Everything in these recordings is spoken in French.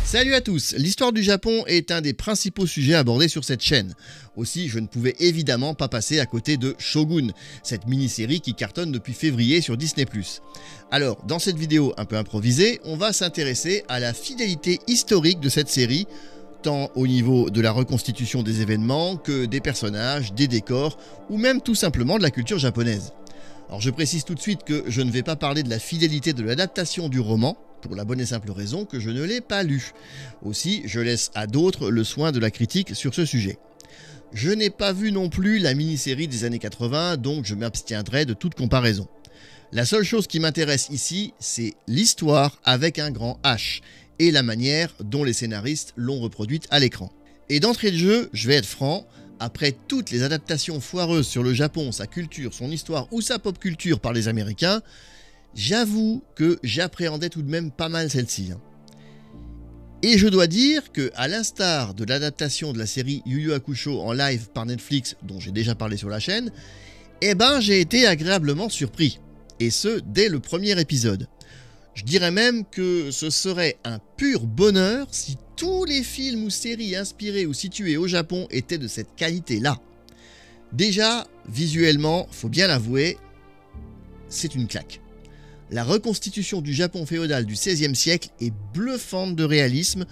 Salut à tous, l'histoire du Japon est un des principaux sujets abordés sur cette chaîne. Aussi, je ne pouvais évidemment pas passer à côté de Shogun, cette mini-série qui cartonne depuis février sur Disney+. Alors, dans cette vidéo un peu improvisée, on va s'intéresser à la fidélité historique de cette série, tant au niveau de la reconstitution des événements que des personnages, des décors, ou même tout simplement de la culture japonaise. Alors je précise tout de suite que je ne vais pas parler de la fidélité de l'adaptation du roman, pour la bonne et simple raison que je ne l'ai pas lu. Aussi, je laisse à d'autres le soin de la critique sur ce sujet. Je n'ai pas vu non plus la mini-série des années 80, donc je m'abstiendrai de toute comparaison. La seule chose qui m'intéresse ici, c'est l'histoire avec un grand H, et la manière dont les scénaristes l'ont reproduite à l'écran. Et d'entrée de jeu, je vais être franc, après toutes les adaptations foireuses sur le Japon, sa culture, son histoire ou sa pop culture par les Américains, j'avoue que j'appréhendais tout de même pas mal celle-ci. Et je dois dire que, à l'instar de l'adaptation de la série Yu Yu Hakusho en live par Netflix, dont j'ai déjà parlé sur la chaîne, j'ai été agréablement surpris. Et ce, dès le premier épisode. Je dirais même que ce serait un pur bonheur si tous les films ou séries inspirés ou situés au Japon étaient de cette qualité-là. Déjà, visuellement, faut bien l'avouer, c'est une claque. La reconstitution du Japon féodal du XVIe siècle est bluffante de réalisme,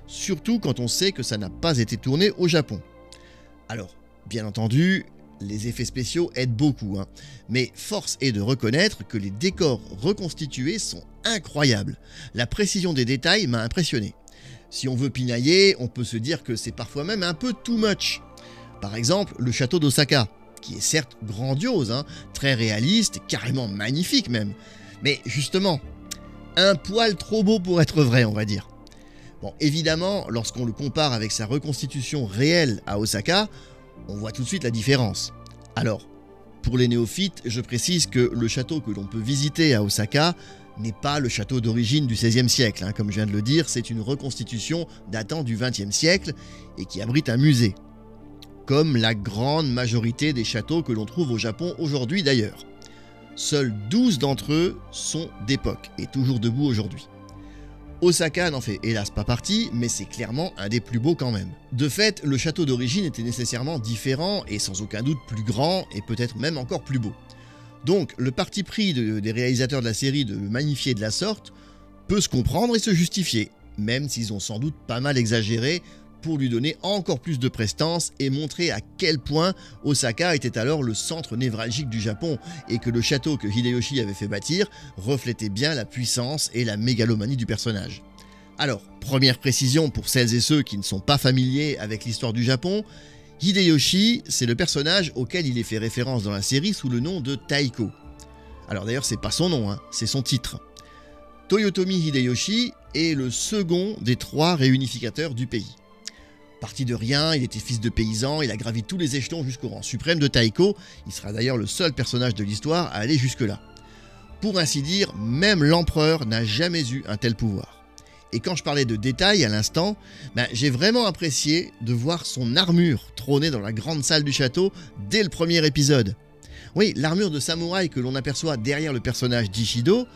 surtout quand on sait que ça n'a pas été tourné au Japon. Alors, bien entendu, les effets spéciaux aident beaucoup, mais force est de reconnaître que les décors reconstitués sont incroyables. La précision des détails m'a impressionné. Si on veut pinailler, on peut se dire que c'est parfois même un peu too much. Par exemple, le château d'Osaka, qui est certes grandiose, très réaliste, carrément magnifique même. Mais justement, un poil trop beau pour être vrai, on va dire. Bon, évidemment, lorsqu'on le compare avec sa reconstitution réelle à Osaka, on voit tout de suite la différence. Alors, pour les néophytes, je précise que le château que l'on peut visiter à Osaka n'est pas le château d'origine du XVIe siècle. Comme je viens de le dire, c'est une reconstitution datant du XXe siècle et qui abrite un musée. Comme la grande majorité des châteaux que l'on trouve au Japon aujourd'hui d'ailleurs. Seuls 12 d'entre eux sont d'époque et toujours debout aujourd'hui. Osaka n'en fait hélas pas partie, mais c'est clairement un des plus beaux quand même. De fait, le château d'origine était nécessairement différent et sans aucun doute plus grand et peut-être même encore plus beau. Donc le parti pris des réalisateurs de la série de le magnifier de la sorte peut se comprendre et se justifier, même s'ils ont sans doute pas mal exagéré pour lui donner encore plus de prestance et montrer à quel point Osaka était alors le centre névralgique du Japon et que le château que Hideyoshi avait fait bâtir reflétait bien la puissance et la mégalomanie du personnage. Alors, première précision pour celles et ceux qui ne sont pas familiers avec l'histoire du Japon, Hideyoshi, c'est le personnage auquel il est fait référence dans la série sous le nom de Taiko. Alors d'ailleurs, c'est pas son nom, c'est son titre. Toyotomi Hideyoshi est le second des 3 réunificateurs du pays. Parti de rien, il était fils de paysan, il a gravi tous les échelons jusqu'au rang suprême de Taiko, il sera d'ailleurs le seul personnage de l'histoire à aller jusque-là. Pour ainsi dire, même l'empereur n'a jamais eu un tel pouvoir. Et quand je parlais de détails à l'instant, j'ai vraiment apprécié de voir son armure trôner dans la grande salle du château dès le premier épisode. Oui, l'armure de samouraï que l'on aperçoit derrière le personnage d'Ishido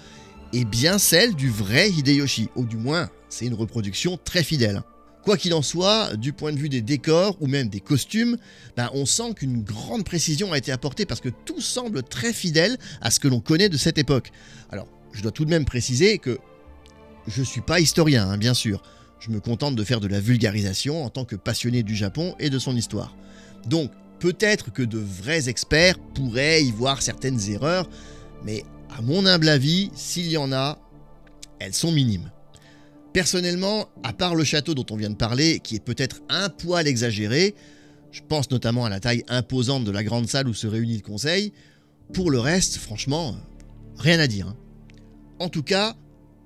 est bien celle du vrai Hideyoshi, ou du moins, c'est une reproduction très fidèle. Quoi qu'il en soit, du point de vue des décors ou même des costumes, on sent qu'une grande précision a été apportée parce que tout semble très fidèle à ce que l'on connaît de cette époque. Alors, je dois tout de même préciser que je ne suis pas historien, bien sûr. Je me contente de faire de la vulgarisation en tant que passionné du Japon et de son histoire. Donc, peut-être que de vrais experts pourraient y voir certaines erreurs, mais à mon humble avis, s'il y en a, elles sont minimes. Personnellement, à part le château dont on vient de parler, qui est peut-être un poil exagéré, je pense notamment à la taille imposante de la grande salle où se réunit le conseil, pour le reste, franchement, rien à dire. En tout cas,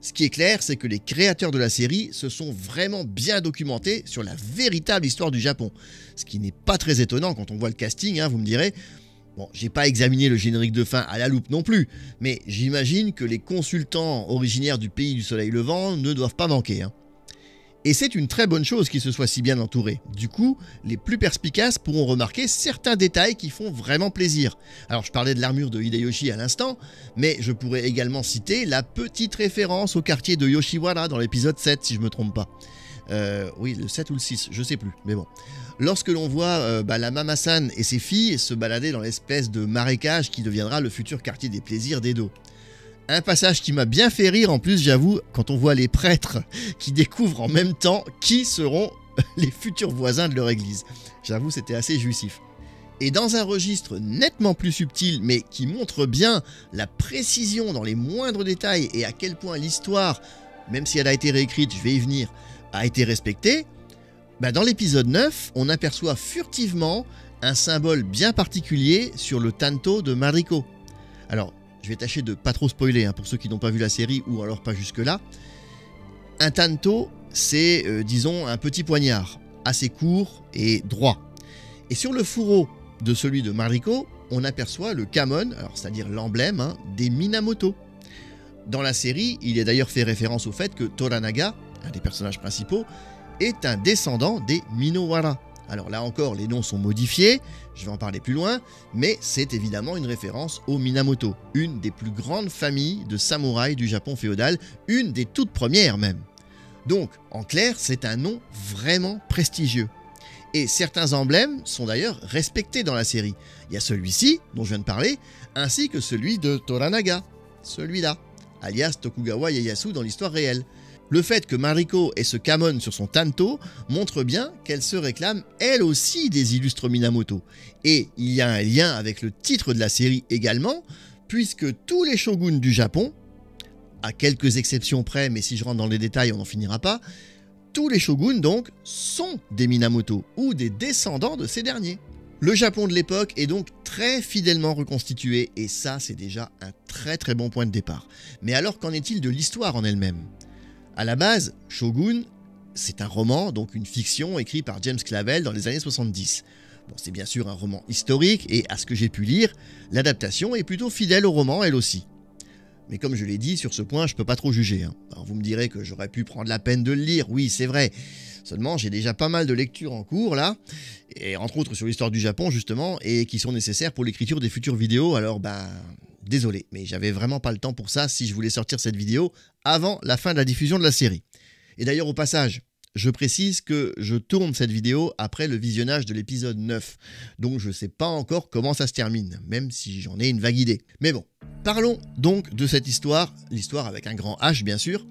ce qui est clair, c'est que les créateurs de la série se sont vraiment bien documentés sur la véritable histoire du Japon. Ce qui n'est pas très étonnant quand on voit le casting, vous me direz. Bon, j'ai pas examiné le générique de fin à la loupe non plus, mais j'imagine que les consultants originaires du pays du soleil levant ne doivent pas manquer. Et c'est une très bonne chose qu'ils se soient si bien entourés. Du coup, les plus perspicaces pourront remarquer certains détails qui font vraiment plaisir. Alors je parlais de l'armure de Hideyoshi à l'instant, mais je pourrais également citer la petite référence au quartier de Yoshiwara dans l'épisode 7 si je me trompe pas. Oui, le 7 ou le 6, je sais plus, mais bon. Lorsque l'on voit la Mama-san et ses filles se balader dans l'espèce de marécage qui deviendra le futur quartier des plaisirs d'Edo. Un passage qui m'a bien fait rire en plus, j'avoue, quand on voit les prêtres qui découvrent en même temps qui seront les futurs voisins de leur église. J'avoue, c'était assez jouissif. Et dans un registre nettement plus subtil, mais qui montre bien la précision dans les moindres détails et à quel point l'histoire, même si elle a été réécrite, je vais y venir, a été respectée, dans l'épisode 9, on aperçoit furtivement un symbole bien particulier sur le tanto de Mariko. Alors, je vais tâcher de pas trop spoiler pour ceux qui n'ont pas vu la série ou alors pas jusque-là. Un tanto, c'est, disons, un petit poignard, assez court et droit. Et sur le fourreau de celui de Mariko, on aperçoit le kamon, c'est-à-dire l'emblème des Minamoto. Dans la série, il est d'ailleurs fait référence au fait que Toranaga, un des personnages principaux, est un descendant des Minowara. Alors là encore, les noms sont modifiés, je vais en parler plus loin, mais c'est évidemment une référence aux Minamoto, une des plus grandes familles de samouraïs du Japon féodal, une des toutes premières même. Donc, en clair, c'est un nom vraiment prestigieux. Et certains emblèmes sont d'ailleurs respectés dans la série. Il y a celui-ci, dont je viens de parler, ainsi que celui de Toranaga, celui-là, alias Tokugawa Ieyasu dans l'histoire réelle. Le fait que Mariko ait ce kamon sur son tanto montre bien qu'elle se réclame elle aussi des illustres Minamoto. Et il y a un lien avec le titre de la série également, puisque tous les shoguns du Japon, à quelques exceptions près, mais si je rentre dans les détails on n'en finira pas, tous les shoguns donc sont des Minamoto ou des descendants de ces derniers. Le Japon de l'époque est donc très fidèlement reconstitué et ça c'est déjà un très bon point de départ. Mais alors qu'en est-il de l'histoire en elle-même ? À la base, Shogun, c'est un roman, donc une fiction écrite par James Clavell dans les années 70. Bon, c'est bien sûr un roman historique et à ce que j'ai pu lire, l'adaptation est plutôt fidèle au roman elle aussi. Mais comme je l'ai dit, sur ce point, je peux pas trop juger. Alors vous me direz que j'aurais pu prendre la peine de le lire, oui c'est vrai. Seulement, j'ai déjà pas mal de lectures en cours là, et entre autres sur l'histoire du Japon justement, et qui sont nécessaires pour l'écriture des futures vidéos, alors désolé, mais j'avais vraiment pas le temps pour ça si je voulais sortir cette vidéo avant la fin de la diffusion de la série. Et d'ailleurs au passage, je précise que je tourne cette vidéo après le visionnage de l'épisode 9, donc je sais pas encore comment ça se termine, même si j'en ai une vague idée. Mais bon, parlons donc de cette histoire, l'histoire avec un grand H bien sûr.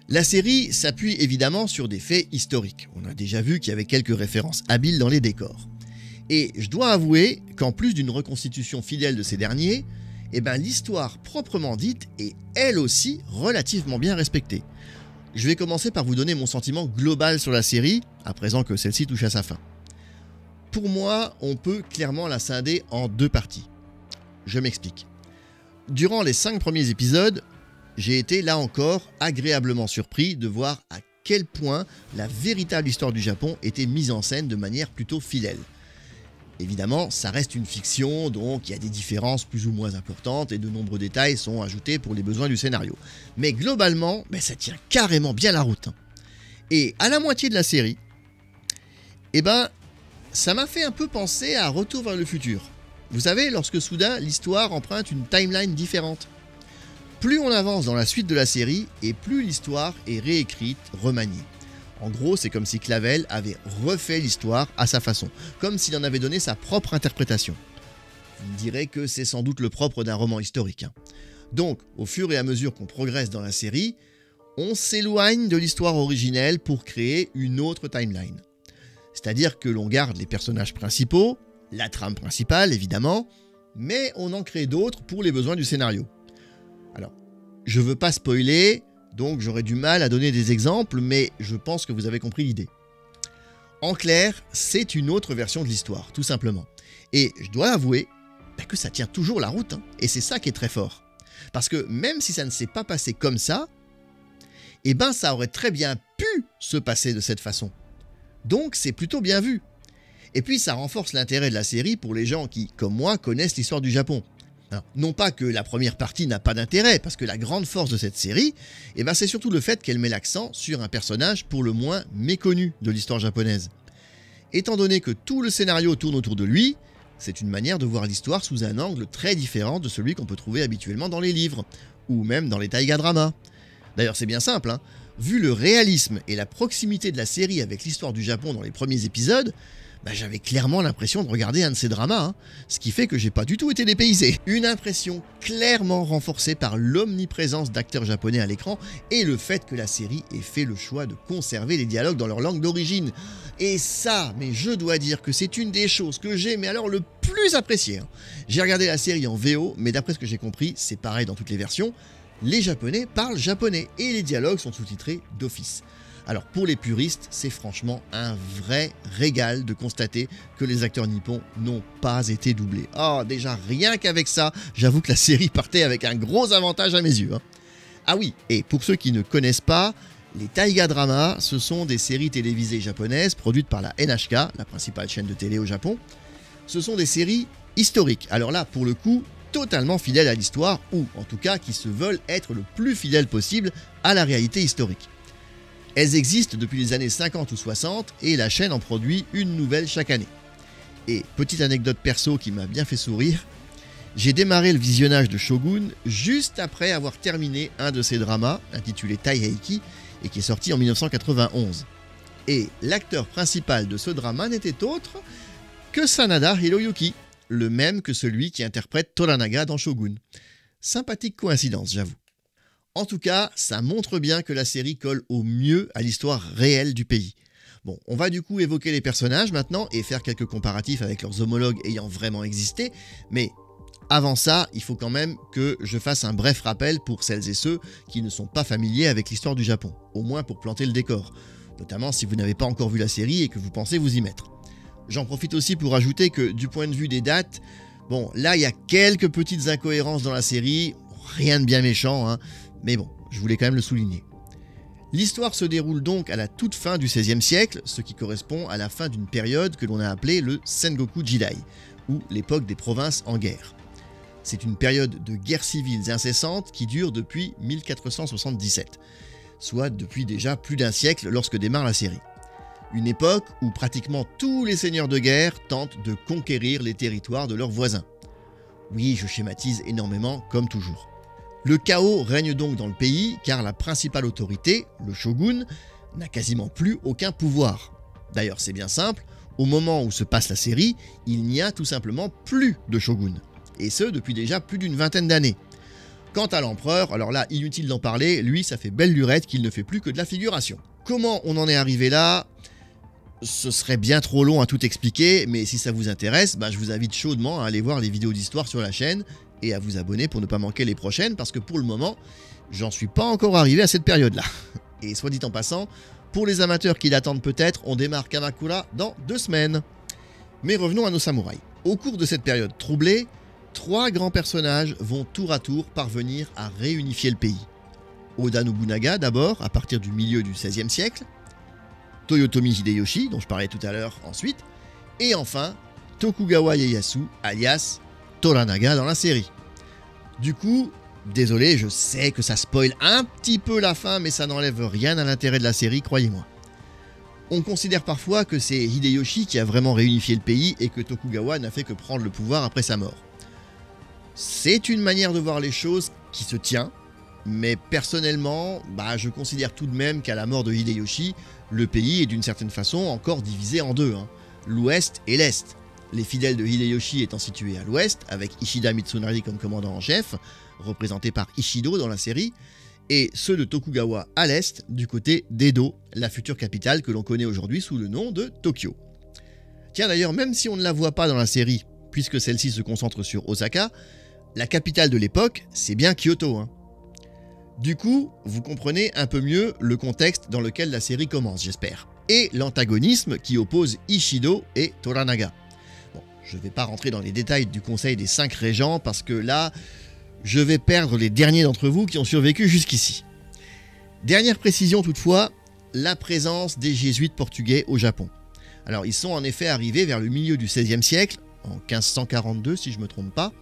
La série s'appuie évidemment sur des faits historiques. On a déjà vu qu'il y avait quelques références habiles dans les décors. Et je dois avouer qu'en plus d'une reconstitution fidèle de ces derniers, l'histoire proprement dite est elle aussi relativement bien respectée. Je vais commencer par vous donner mon sentiment global sur la série, à présent que celle-ci touche à sa fin. Pour moi, on peut clairement la scinder en deux parties. Je m'explique. Durant les 5 premiers épisodes, j'ai été là encore agréablement surpris de voir à quel point la véritable histoire du Japon était mise en scène de manière plutôt fidèle. Évidemment, ça reste une fiction, donc il y a des différences plus ou moins importantes et de nombreux détails sont ajoutés pour les besoins du scénario. Mais globalement, ça tient carrément bien la route. Et à la moitié de la série, ça m'a fait un peu penser à Retour vers le futur. Vous savez, lorsque soudain, l'histoire emprunte une timeline différente. Plus on avance dans la suite de la série, et plus l'histoire est réécrite, remaniée. En gros, c'est comme si Clavell avait refait l'histoire à sa façon, comme s'il en avait donné sa propre interprétation. Vous me direz que c'est sans doute le propre d'un roman historique. Donc, au fur et à mesure qu'on progresse dans la série, on s'éloigne de l'histoire originelle pour créer une autre timeline. C'est-à-dire que l'on garde les personnages principaux, la trame principale évidemment, mais on en crée d'autres pour les besoins du scénario. Alors, je veux pas spoiler, donc j'aurai du mal à donner des exemples, mais je pense que vous avez compris l'idée. En clair, c'est une autre version de l'histoire, tout simplement. Et je dois avouer que ça tient toujours la route, et c'est ça qui est très fort. Parce que même si ça ne s'est pas passé comme ça, ça aurait très bien pu se passer de cette façon. Donc c'est plutôt bien vu. Et puis ça renforce l'intérêt de la série pour les gens qui, comme moi, connaissent l'histoire du Japon. Alors, non pas que la première partie n'a pas d'intérêt, parce que la grande force de cette série, c'est surtout le fait qu'elle met l'accent sur un personnage pour le moins méconnu de l'histoire japonaise. Étant donné que tout le scénario tourne autour de lui, c'est une manière de voir l'histoire sous un angle très différent de celui qu'on peut trouver habituellement dans les livres, ou même dans les taiga dramas. D'ailleurs c'est bien simple, Vu le réalisme et la proximité de la série avec l'histoire du Japon dans les premiers épisodes, j'avais clairement l'impression de regarder un de ces dramas, hein, ce qui fait que j'ai pas du tout été dépaysé. Une impression clairement renforcée par l'omniprésence d'acteurs japonais à l'écran et le fait que la série ait fait le choix de conserver les dialogues dans leur langue d'origine. Et ça, mais je dois dire que c'est une des choses que j'ai, mais alors le plus apprécié. Hein. J'ai regardé la série en VO, mais d'après ce que j'ai compris, c'est pareil dans toutes les versions. Les Japonais parlent japonais et les dialogues sont sous-titrés d'office. Alors pour les puristes, c'est franchement un vrai régal de constater que les acteurs nippons n'ont pas été doublés. Oh, déjà rien qu'avec ça, j'avoue que la série partait avec un gros avantage à mes yeux. Hein. Ah oui, et pour ceux qui ne connaissent pas, les Taiga Dramas, ce sont des séries télévisées japonaises produites par la NHK, la principale chaîne de télé au Japon. Ce sont des séries historiques. Alors là, pour le coup, totalement fidèles à l'histoire, ou en tout cas qui se veulent être le plus fidèles possible à la réalité historique. Elles existent depuis les années 50 ou 60 et la chaîne en produit une nouvelle chaque année. Et petite anecdote perso qui m'a bien fait sourire, j'ai démarré le visionnage de Shogun juste après avoir terminé un de ces dramas intitulé Taiheiki et qui est sorti en 1991. Et l'acteur principal de ce drama n'était autre que Sanada Hiroyuki, le même que celui qui interprète Toranaga dans Shogun. Sympathique coïncidence, j'avoue. En tout cas, ça montre bien que la série colle au mieux à l'histoire réelle du pays. Bon, on va du coup évoquer les personnages maintenant et faire quelques comparatifs avec leurs homologues ayant vraiment existé, mais avant ça, il faut quand même que je fasse un bref rappel pour celles et ceux qui ne sont pas familiers avec l'histoire du Japon, au moins pour planter le décor, notamment si vous n'avez pas encore vu la série et que vous pensez vous y mettre. J'en profite aussi pour ajouter que du point de vue des dates, bon, là il y a quelques petites incohérences dans la série, rien de bien méchant, hein, mais bon, je voulais quand même le souligner. L'histoire se déroule donc à la toute fin du XVIe siècle, ce qui correspond à la fin d'une période que l'on a appelée le Sengoku Jidai, ou l'époque des provinces en guerre. C'est une période de guerres civiles incessantes qui dure depuis 1477, soit depuis déjà plus d'un siècle lorsque démarre la série. Une époque où pratiquement tous les seigneurs de guerre tentent de conquérir les territoires de leurs voisins. Oui, je schématise énormément comme toujours. Le chaos règne donc dans le pays car la principale autorité, le shogun, n'a quasiment plus aucun pouvoir. D'ailleurs, c'est bien simple, au moment où se passe la série, il n'y a tout simplement plus de shogun. Et ce, depuis déjà plus d'une vingtaine d'années. Quant à l'empereur, alors là, inutile d'en parler, lui, ça fait belle lurette qu'il ne fait plus que de la figuration. Comment on en est arrivé là ? Ce serait bien trop long à tout expliquer, mais si ça vous intéresse, je vous invite chaudement à aller voir les vidéos d'histoire sur la chaîne et à vous abonner pour ne pas manquer les prochaines, parce que pour le moment, j'en suis pas encore arrivé à cette période-là. Et soit dit en passant, pour les amateurs qui l'attendent peut-être, on démarre Kamakura dans 2 semaines. Mais revenons à nos samouraïs. Au cours de cette période troublée, 3 grands personnages vont tour à tour parvenir à réunifier le pays. Oda Nobunaga d'abord, à partir du milieu du XVIe siècle, Toyotomi Hideyoshi, dont je parlais tout à l'heure ensuite, et enfin Tokugawa Ieyasu, alias Toranaga dans la série. Du coup, désolé, je sais que ça spoil un petit peu la fin, mais ça n'enlève rien à l'intérêt de la série, croyez-moi. On considère parfois que c'est Hideyoshi qui a vraiment réunifié le pays et que Tokugawa n'a fait que prendre le pouvoir après sa mort. C'est une manière de voir les choses qui se tient, mais personnellement, je considère tout de même qu'à la mort de Hideyoshi, le pays est d'une certaine façon encore divisé en deux, l'ouest et l'est. Les fidèles de Hideyoshi étant situés à l'ouest, avec Ishida Mitsunari comme commandant en chef, représenté par Ishido dans la série, et ceux de Tokugawa à l'est, du côté d'Edo, la future capitale que l'on connaît aujourd'hui sous le nom de Tokyo. Tiens d'ailleurs, même si on ne la voit pas dans la série, puisque celle-ci se concentre sur Osaka, la capitale de l'époque, c'est bien Kyoto. Du coup, vous comprenez un peu mieux le contexte dans lequel la série commence, j'espère. Et l'antagonisme qui oppose Ishido et Toranaga. Bon, je ne vais pas rentrer dans les détails du conseil des 5 régents, parce que là, je vais perdre les derniers d'entre vous qui ont survécu jusqu'ici. Dernière précision toutefois, la présence des jésuites portugais au Japon. Alors, ils sont en effet arrivés vers le milieu du XVIe siècle, en 1542 si je ne me trompe pas,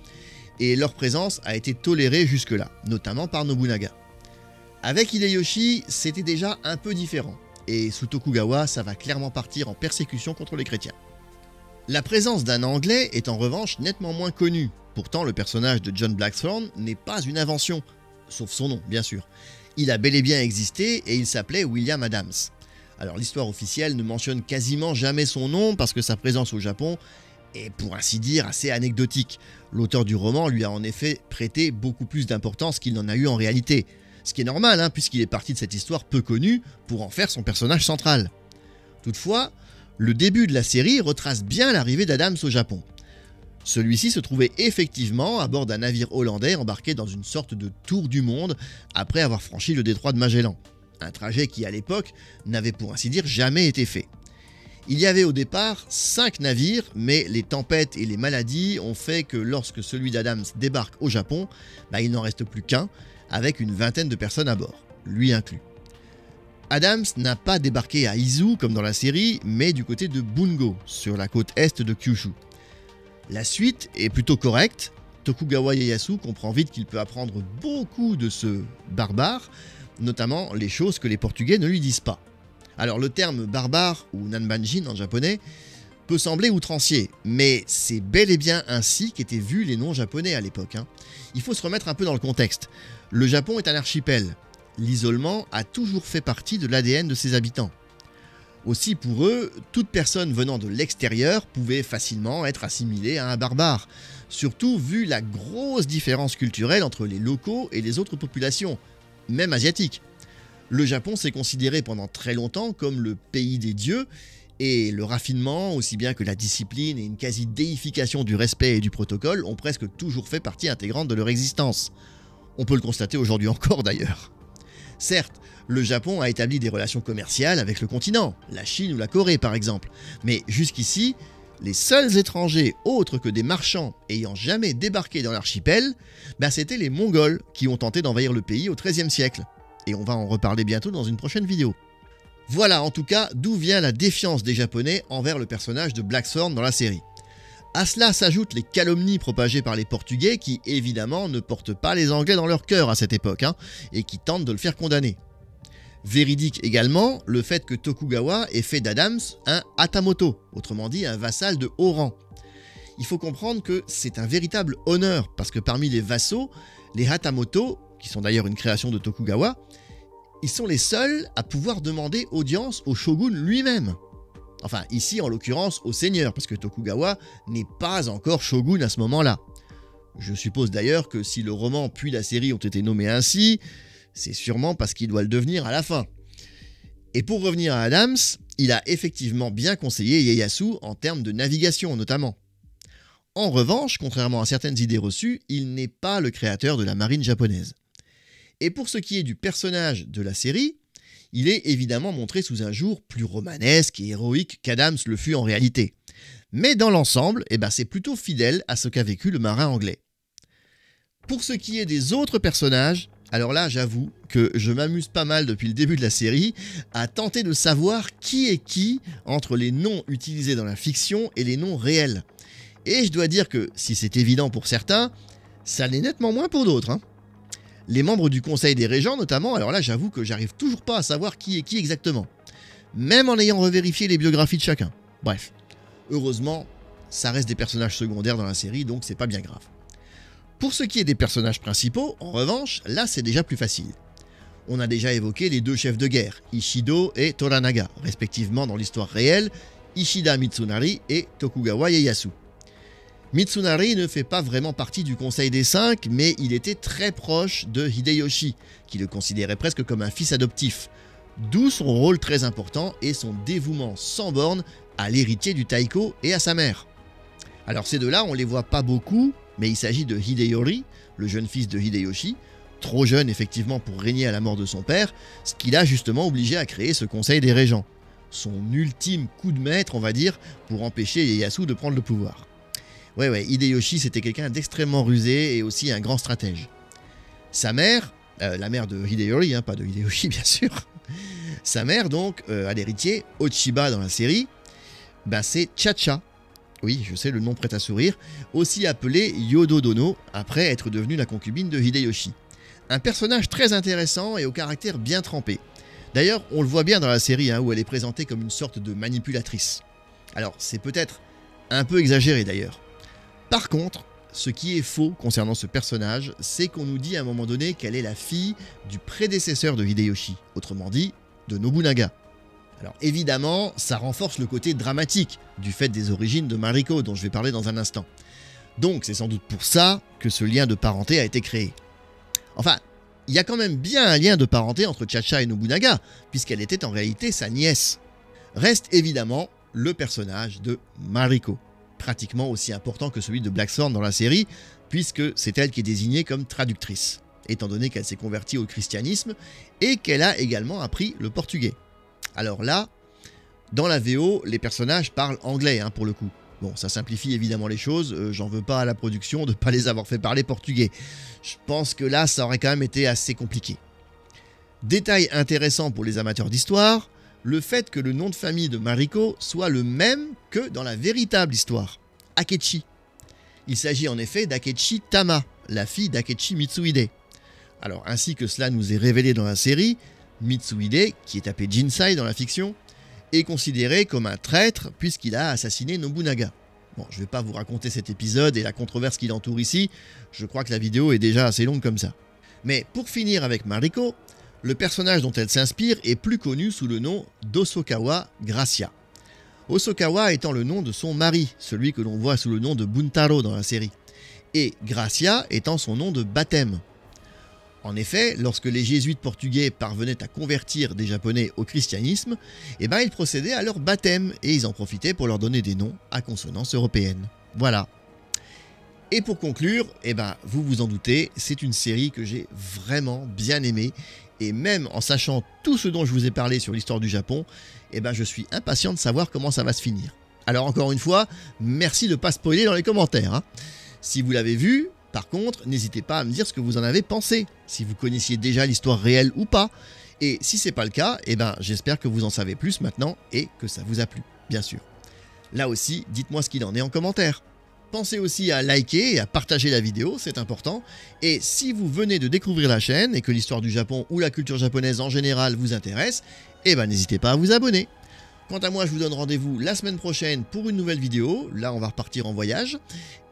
et leur présence a été tolérée jusque-là, notamment par Nobunaga. Avec Hideyoshi, c'était déjà un peu différent, et sous Tokugawa, ça va clairement partir en persécution contre les chrétiens. La présence d'un Anglais est en revanche nettement moins connue, pourtant le personnage de John Blackthorne n'est pas une invention. sauf son nom, bien sûr. Il a bel et bien existé et il s'appelait William Adams. Alors l'histoire officielle ne mentionne quasiment jamais son nom parce que sa présence au Japon est pour ainsi dire assez anecdotique. L'auteur du roman lui a en effet prêté beaucoup plus d'importance qu'il n'en a eu en réalité. Ce qui est normal puisqu'il est parti de cette histoire peu connue pour en faire son personnage central. Toutefois, le début de la série retrace bien l'arrivée d'Adams au Japon. Celui-ci se trouvait effectivement à bord d'un navire hollandais embarqué dans une sorte de tour du monde après avoir franchi le détroit de Magellan. Un trajet qui à l'époque n'avait pour ainsi dire jamais été fait. Il y avait au départ 5 navires, mais les tempêtes et les maladies ont fait que lorsque celui d'Adams débarque au Japon, il n'en reste plus qu'un, avec une vingtaine de personnes à bord, lui inclus. Adams n'a pas débarqué à Izu comme dans la série, mais du côté de Bungo, sur la côte est de Kyushu. La suite est plutôt correcte. Tokugawa Ieyasu comprend vite qu'il peut apprendre beaucoup de ce barbare, notamment les choses que les Portugais ne lui disent pas. Alors le terme barbare, ou nanbanjin en japonais, peut sembler outrancier, mais c'est bel et bien ainsi qu'étaient vus les noms japonais à l'époque. Il faut se remettre un peu dans le contexte. Le Japon est un archipel. L'isolement a toujours fait partie de l'ADN de ses habitants. Aussi pour eux, toute personne venant de l'extérieur pouvait facilement être assimilée à un barbare, surtout vu la grosse différence culturelle entre les locaux et les autres populations, même asiatiques. Le Japon s'est considéré pendant très longtemps comme le pays des dieux, et le raffinement, aussi bien que la discipline et une quasi-déification du respect et du protocole ont presque toujours fait partie intégrante de leur existence. On peut le constater aujourd'hui encore d'ailleurs. Certes, le Japon a établi des relations commerciales avec le continent, la Chine ou la Corée par exemple, mais jusqu'ici, les seuls étrangers autres que des marchands ayant jamais débarqué dans l'archipel, c'était les Mongols qui ont tenté d'envahir le pays au XIIIe siècle. Et on va en reparler bientôt dans une prochaine vidéo. Voilà en tout cas d'où vient la défiance des Japonais envers le personnage de Blackthorn dans la série. À cela s'ajoutent les calomnies propagées par les Portugais qui évidemment ne portent pas les Anglais dans leur cœur à cette époque et qui tentent de le faire condamner. Véridique également le fait que Tokugawa ait fait d'Adams un hatamoto, autrement dit un vassal de haut rang. Il faut comprendre que c'est un véritable honneur parce que parmi les vassaux, les hatamoto, qui sont d'ailleurs une création de Tokugawa, ils sont les seuls à pouvoir demander audience au shogun lui-même. Enfin, ici en l'occurrence au seigneur, parce que Tokugawa n'est pas encore shogun à ce moment-là. Je suppose d'ailleurs que si le roman puis la série ont été nommés ainsi, c'est sûrement parce qu'il doit le devenir à la fin. Et pour revenir à Adams, il a effectivement bien conseillé Ieyasu en termes de navigation notamment. En revanche, contrairement à certaines idées reçues, il n'est pas le créateur de la marine japonaise. Et pour ce qui est du personnage de la série, il est évidemment montré sous un jour plus romanesque et héroïque qu'Adams le fut en réalité. Mais dans l'ensemble, c'est plutôt fidèle à ce qu'a vécu le marin anglais. Pour ce qui est des autres personnages, alors là j'avoue que je m'amuse pas mal depuis le début de la série à tenter de savoir qui est qui entre les noms utilisés dans la fiction et les noms réels. Et je dois dire que si c'est évident pour certains, ça l'est nettement moins pour d'autres. Les membres du Conseil des Régents notamment, alors là j'avoue que j'arrive toujours pas à savoir qui est qui exactement. Même en ayant revérifié les biographies de chacun. Bref, heureusement, ça reste des personnages secondaires dans la série, donc c'est pas bien grave. Pour ce qui est des personnages principaux, en revanche, là c'est déjà plus facile. On a déjà évoqué les 2 chefs de guerre, Ishido et Toranaga, respectivement dans l'histoire réelle, Ishida Mitsunari et Tokugawa Ieyasu. Mitsunari ne fait pas vraiment partie du Conseil des 5, mais il était très proche de Hideyoshi, qui le considérait presque comme un fils adoptif, d'où son rôle très important et son dévouement sans borne à l'héritier du Taiko et à sa mère. Alors ces deux-là, on les voit pas beaucoup, mais il s'agit de Hideyori, le jeune fils de Hideyoshi, trop jeune effectivement pour régner à la mort de son père, ce qui l'a justement obligé à créer ce Conseil des Régents. Son ultime coup de maître, on va dire, pour empêcher Ieyasu de prendre le pouvoir. Ouais, Hideyoshi c'était quelqu'un d'extrêmement rusé et aussi un grand stratège. Sa mère, la mère de Hideyori, pas de Hideyoshi bien sûr, sa mère donc, à l'héritier, Ochiba dans la série, c'est Chacha. Oui, je sais, le nom prête à sourire, aussi appelée Yododono, après être devenue la concubine de Hideyoshi. Un personnage très intéressant et au caractère bien trempé. D'ailleurs, on le voit bien dans la série, où elle est présentée comme une sorte de manipulatrice. Alors, c'est peut-être un peu exagéré d'ailleurs. Par contre, Ce qui est faux concernant ce personnage, c'est qu'on nous dit à un moment donné qu'elle est la fille du prédécesseur de Hideyoshi, autrement dit, de Nobunaga. Alors évidemment, ça renforce le côté dramatique du fait des origines de Mariko dont je vais parler dans un instant. Donc c'est sans doute pour ça que ce lien de parenté a été créé. Enfin, il y a quand même bien un lien de parenté entre Chacha et Nobunaga, puisqu'elle était en réalité sa nièce. Reste évidemment le personnage de Mariko, pratiquement aussi important que celui de Blackthorn dans la série, puisque c'est elle qui est désignée comme traductrice, étant donné qu'elle s'est convertie au christianisme et qu'elle a également appris le portugais. Alors là, dans la VO, les personnages parlent anglais pour le coup. Bon, ça simplifie évidemment les choses, j'en veux pas à la production de ne pas les avoir fait parler portugais. Je pense que là, ça aurait quand même été assez compliqué. Détail intéressant pour les amateurs d'histoire, le fait que le nom de famille de Mariko soit le même que dans la véritable histoire, Akechi. Il s'agit en effet d'Akechi Tama, la fille d'Akechi Mitsuhide. Alors, ainsi que cela nous est révélé dans la série, Mitsuhide, qui est appelé Jinsai dans la fiction, est considéré comme un traître puisqu'il a assassiné Nobunaga. Bon, je ne vais pas vous raconter cet épisode et la controverse qui l'entoure ici, je crois que la vidéo est déjà assez longue comme ça. Mais pour finir avec Mariko, le personnage dont elle s'inspire est plus connu sous le nom d'Hosokawa Gracia. Hosokawa étant le nom de son mari, celui que l'on voit sous le nom de Buntaro dans la série, et Gracia étant son nom de baptême. En effet, lorsque les jésuites portugais parvenaient à convertir des Japonais au christianisme, ils procédaient à leur baptême et ils en profitaient pour leur donner des noms à consonance européenne. Voilà. Et pour conclure, vous vous en doutez, c'est une série que j'ai vraiment bien aimée. Et même en sachant tout ce dont je vous ai parlé sur l'histoire du Japon, je suis impatient de savoir comment ça va se finir. Alors encore une fois, merci de ne pas spoiler dans les commentaires. Si vous l'avez vu, par contre, n'hésitez pas à me dire ce que vous en avez pensé, si vous connaissiez déjà l'histoire réelle ou pas. Et si c'est pas le cas, j'espère que vous en savez plus maintenant et que ça vous a plu, bien sûr. Là aussi, dites-moi ce qu'il en est en commentaire. Pensez aussi à liker et à partager la vidéo, c'est important. Et si vous venez de découvrir la chaîne et que l'histoire du Japon ou la culture japonaise en général vous intéresse, n'hésitez pas à vous abonner. Quant à moi, je vous donne rendez-vous la semaine prochaine pour une nouvelle vidéo. Là, on va repartir en voyage.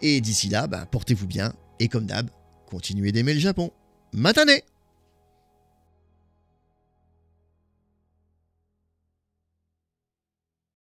Et d'ici là, portez-vous bien. Et comme d'hab, continuez d'aimer le Japon. Matane!